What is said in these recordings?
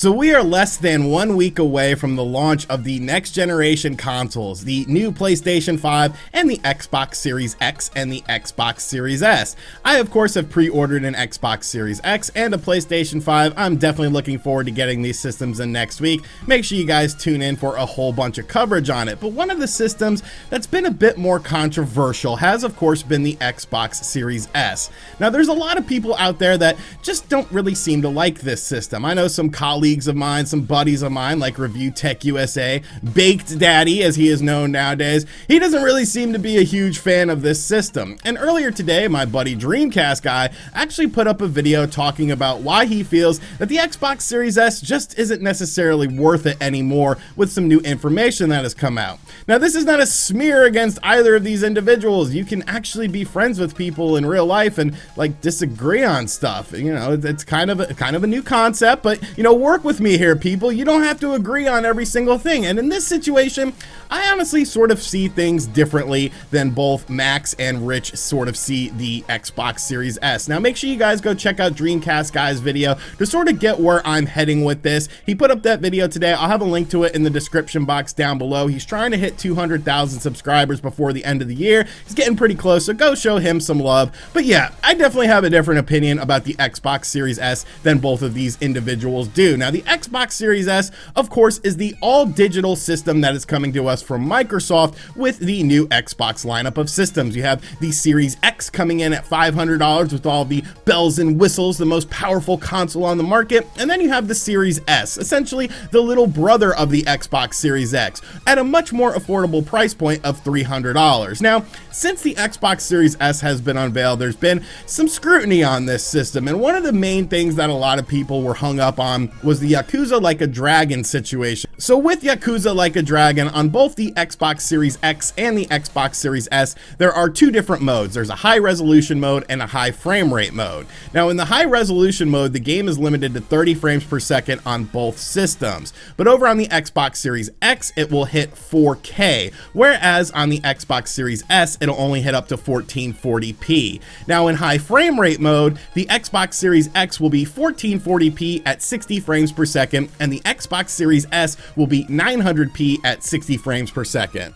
So we are less than 1 week away from the launch of the next generation consoles, the new PlayStation 5 and the Xbox Series X and the Xbox Series S. I of course have pre-ordered an Xbox Series X and a PlayStation 5. I'm definitely looking forward to getting these systems in next week. Make sure you guys tune in for a whole bunch of coverage on it. But one of the systems that's been a bit more controversial has of course been the Xbox Series S. Now there's a lot of people out there that just don't really seem to like this system. I know some colleagues of mine, some buddies of mine like ReviewTechUSA, Baked Daddy as he is known nowadays, he doesn't really seem to be a huge fan of this system. And earlier today, my buddy DreamcastGuy actually put up a video talking about why he feels that the Xbox Series S just isn't necessarily worth it anymore with some new information that has come out. Now this is not a smear against either of these individuals. You can actually be friends with people in real life and like disagree on stuff. You know, it's kind of a new concept, but you know, work with me here, people. You don't have to agree on every single thing. And in this situation, I honestly sort of see things differently than both Max and Rich sort of see the Xbox Series S. Now make sure you guys go check out DreamcastGuy's video to sort of get where I'm heading with this. He put up that video today. I'll have a link to it in the description box down below. He's trying to hit 200,000 subscribers before the end of the year. He's getting pretty close, so go show him some love. But yeah, I definitely have a different opinion about the Xbox Series S than both of these individuals do. Now the Xbox Series S, of course, is the all-digital system that is coming to us from Microsoft with the new Xbox lineup of systems. You have the Series X coming in at $500 with all the bells and whistles, the most powerful console on the market, and then you have the Series S, essentially the little brother of the Xbox Series X, at a much more affordable price point of $300. Now, since the Xbox Series S has been unveiled, there's been some scrutiny on this system, and one of the main things that a lot of people were hung up on was the Yakuza Like a Dragon situation. So with Yakuza Like a Dragon, on both the Xbox Series X and the Xbox Series S, there are two different modes. There's a high resolution mode and a high frame rate mode. Now in the high resolution mode, the game is limited to 30 frames per second on both systems. But over on the Xbox Series X, it will hit 4K, whereas on the Xbox Series S, it'll only hit up to 1440p. Now in high frame rate mode, the Xbox Series X will be 1440p at 60 frames per second, and the Xbox Series S will be 900p at 60 frames per second.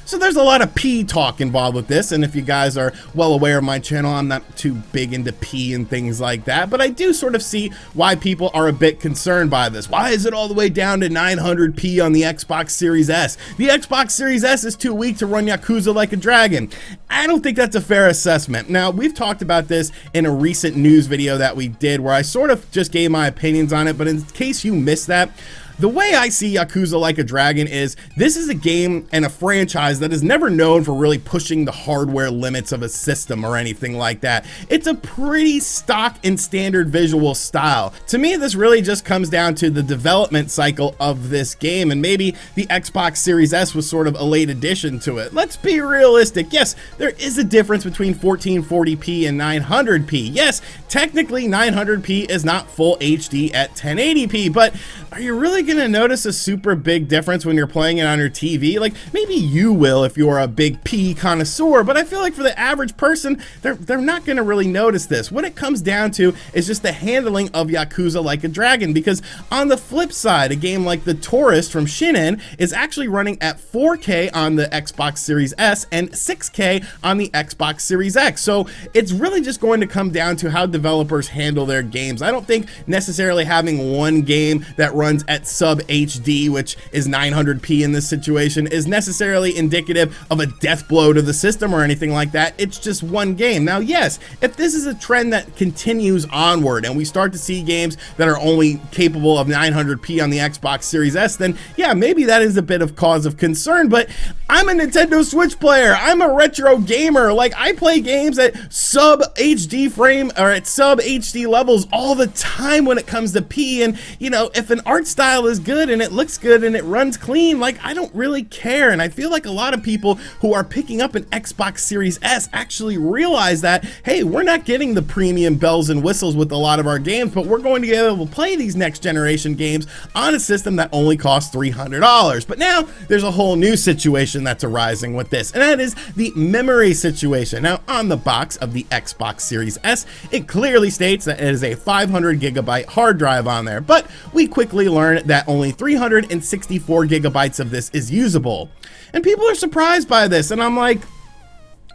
So there's a lot of P talk involved with this, and if you guys are well aware of my channel, I'm not too big into P and things like that, but I do sort of see why people are a bit concerned by this. Why is it all the way down to 900p on the Xbox Series S? The Xbox Series S is too weak to run Yakuza Like a Dragon. I don't think that's a fair assessment. Now, we've talked about this in a recent news video that we did where I sort of just gave my opinions on it, but in case you missed that, the way I see Yakuza Like a Dragon is this is a game and a franchise that is never known for really pushing the hardware limits of a system or anything like that. It's a pretty stock and standard visual style. To me, this really just comes down to the development cycle of this game, and maybe the Xbox Series S was sort of a late addition to it. Let's be realistic. Yes, there is a difference between 1440p and 900p. Yes, technically 900p is not full HD at 1080p, but are you really gonna notice a super big difference when you're playing it on your TV? Like, maybe you will if you're a big P connoisseur, but I feel like for the average person, they're not gonna really notice this. What it comes down to is just the handling of Yakuza Like a Dragon, because on the flip side, a game like The Tourist from Shinen is actually running at 4K on the Xbox Series S and 6K on the Xbox Series X. So it's really just going to come down to how developers handle their games. I don't think necessarily having one game that runs at sub HD, which is 900p in this situation, is necessarily indicative of a death blow to the system or anything like that. It's just one game. Now, yes, if this is a trend that continues onward and we start to see games that are only capable of 900p on the Xbox Series S, then yeah, maybe that is a bit of cause of concern, but I'm a Nintendo Switch player. I'm a retro gamer. Like, I play games at sub HD frame or at sub HD levels all the time when it comes to P, and you know, if an art style is good and it looks good and it runs clean, like, I don't really care. And I feel like a lot of people who are picking up an Xbox Series S actually realize that, hey, we're not getting the premium bells and whistles with a lot of our games, but we're going to be able to play these next generation games on a system that only costs $300. But now there's a whole new situation that's arising with this, and that is the memory situation. Now, on the box of the Xbox Series S, it clearly states that it is a 500 gigabyte hard drive on there, but we quickly learn that only 364 gigabytes of this is usable. And people are surprised by this, and I'm like,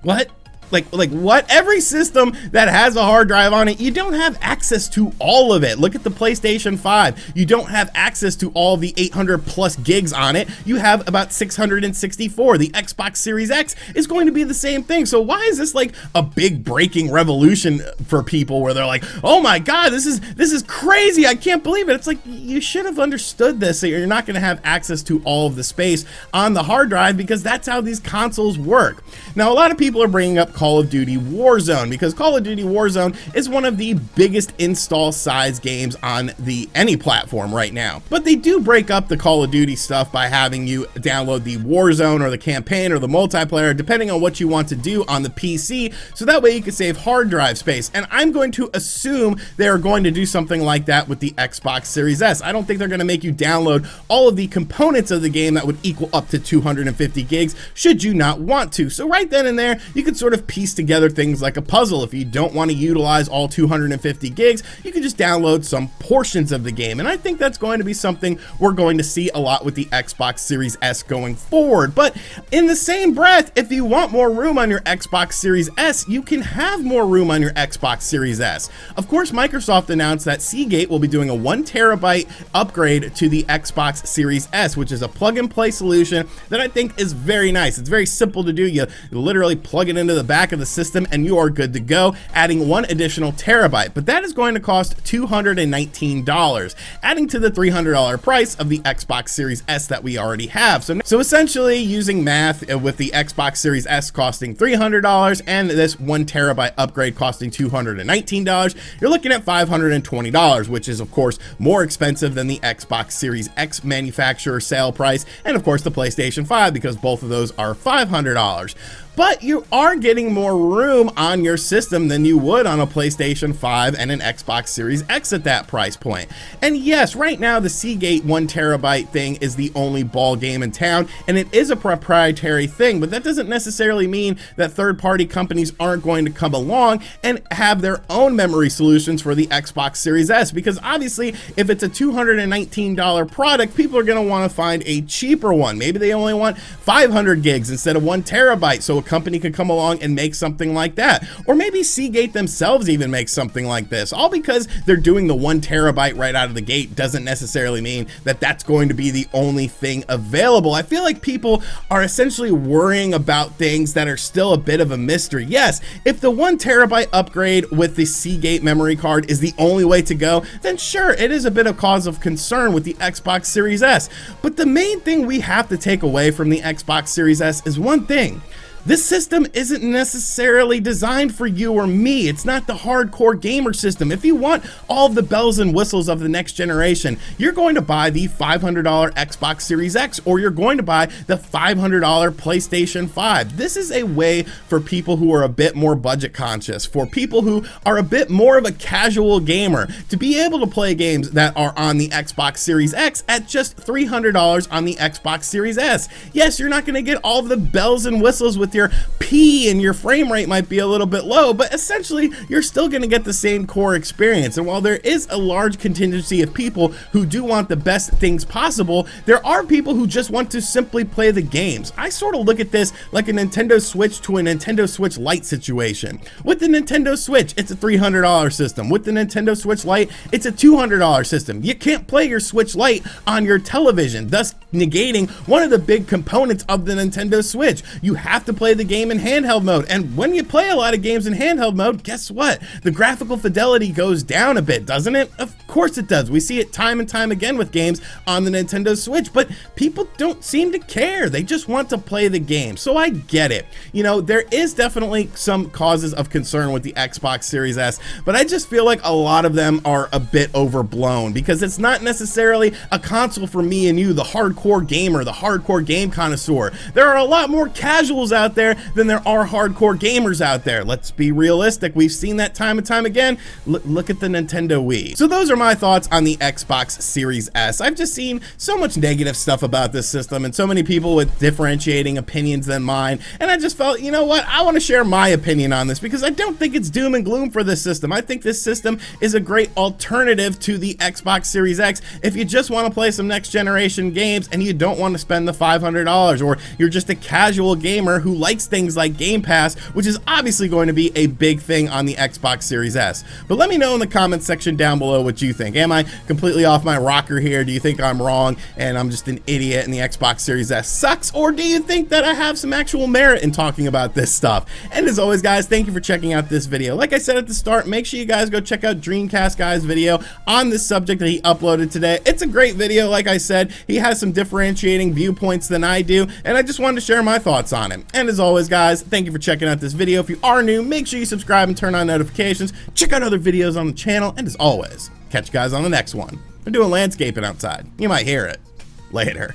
what? Like what? Every system that has a hard drive on it, you don't have access to all of it. Look at the PlayStation 5. You don't have access to all the 800 plus gigs on it. You have about 664. The Xbox Series X is going to be the same thing. So why is this like a big breaking revolution for people where they're like, oh my God, this is crazy. I can't believe it. It's like, you should have understood this, that you're not going to have access to all of the space on the hard drive, because that's how these consoles work. Now, a lot of people are bringing up Call of Duty Warzone, because Call of Duty Warzone is one of the biggest install size games on any platform right now. But they do break up the Call of Duty stuff by having you download the Warzone or the campaign or the multiplayer, depending on what you want to do on the PC, so that way you can save hard drive space. And I'm going to assume they're going to do something like that with the Xbox Series S. I don't think they're going to make you download all of the components of the game that would equal up to 250 gigs should you not want to. So right then and there, you could sort of piece together things like a puzzle. If you don't want to utilize all 250 gigs, you can just download some portions of the game. And I think that's going to be something we're going to see a lot with the Xbox Series S going forward. But in the same breath, if you want more room on your Xbox Series S, you can have more room on your Xbox Series S. Of course, Microsoft announced that Seagate will be doing a 1 terabyte upgrade to the Xbox Series S, which is a plug-and-play solution that I think is very nice. It's very simple to do. You literally plug it into the back of the system and you are good to go, adding 1 additional terabyte. But that is going to cost $219, adding to the $300 price of the Xbox Series S that we already have. So essentially, using math, with the Xbox Series S costing $300 and this 1 terabyte upgrade costing $219, you're looking at $520, which is of course more expensive than the Xbox Series X manufacturer sale price, and of course the PlayStation 5, because both of those are $500. But you are getting more room on your system than you would on a PlayStation 5 and an Xbox Series X at that price point. And yes, right now the Seagate 1 terabyte thing is the only ball game in town, and it is a proprietary thing, but that doesn't necessarily mean that third-party companies aren't going to come along and have their own memory solutions for the Xbox Series S, because obviously if it's a $219 product, people are going to want to find a cheaper one. Maybe they only want 500 gigs instead of 1 terabyte, so a company could come along and make something like that. Or maybe Seagate themselves even makes something like this. All because they're doing the 1 terabyte right out of the gate doesn't necessarily mean that that's going to be the only thing available. I feel like people are essentially worrying about things that are still a bit of a mystery. Yes, if the 1 terabyte upgrade with the Seagate memory card is the only way to go, then sure, it is a bit of cause of concern with the Xbox Series S. But the main thing we have to take away from the Xbox Series S is one thing. This system isn't necessarily designed for you or me. It's not the hardcore gamer system. If you want all of the bells and whistles of the next generation, you're going to buy the $500 Xbox Series X, or you're going to buy the $500 PlayStation 5. This is a way for people who are a bit more budget conscious, for people who are a bit more of a casual gamer, to be able to play games that are on the Xbox Series X at just $300 on the Xbox Series S. Yes, you're not going to get all of the bells and whistles with your P, and your frame rate might be a little bit low, but essentially you're still going to get the same core experience. And while there is a large contingency of people who do want the best things possible, there are people who just want to simply play the games. I sort of look at this like a Nintendo Switch to a Nintendo Switch Lite situation. With the Nintendo Switch, it's a $300 system. With the Nintendo Switch Lite, it's a $200 system. You can't play your Switch Lite on your television, thus negating one of the big components of the Nintendo Switch. You have to play the game in handheld mode, and when you play a lot of games in handheld mode, guess what? The graphical fidelity goes down a bit, doesn't it? Of course it does. We see it time and time again with games on the Nintendo Switch, but people don't seem to care. They just want to play the game. So I get it. You know, there is definitely some causes of concern with the Xbox Series S, but I just feel like a lot of them are a bit overblown, because it's not necessarily a console for me and you, the hardcore gamer, the hardcore game connoisseur. There are a lot more casuals out there than there are hardcore gamers out there. Let's be realistic. We've seen that time and time again. Look at the Nintendo Wii. So those are my thoughts on the Xbox Series S. I've just seen so much negative stuff about this system and so many people with differentiating opinions than mine, and I just felt, you know what, I want to share my opinion on this because I don't think it's doom and gloom for this system. I think this system is a great alternative to the Xbox Series X if you just want to play some next generation games and you don't want to spend the $500, or you're just a casual gamer who likes things like Game Pass, which is obviously going to be a big thing on the Xbox Series S. But let me know in the comments section down below what you think. Am I completely off my rocker here? Do you think I'm wrong and I'm just an idiot and the Xbox Series S sucks? Or do you think that I have some actual merit in talking about this stuff? And as always, guys, thank you for checking out this video. Like I said at the start, make sure you guys go check out DreamcastGuy's video on this subject that he uploaded today. It's a great video. Like I said, he has some differentiating viewpoints than I do, and I just wanted to share my thoughts on it. And as always, guys, thank you for checking out this video. If you are new, make sure you subscribe and turn on notifications. Check out other videos on the channel, and as always, catch you guys on the next one. I'm doing landscaping outside. You might hear it. Later.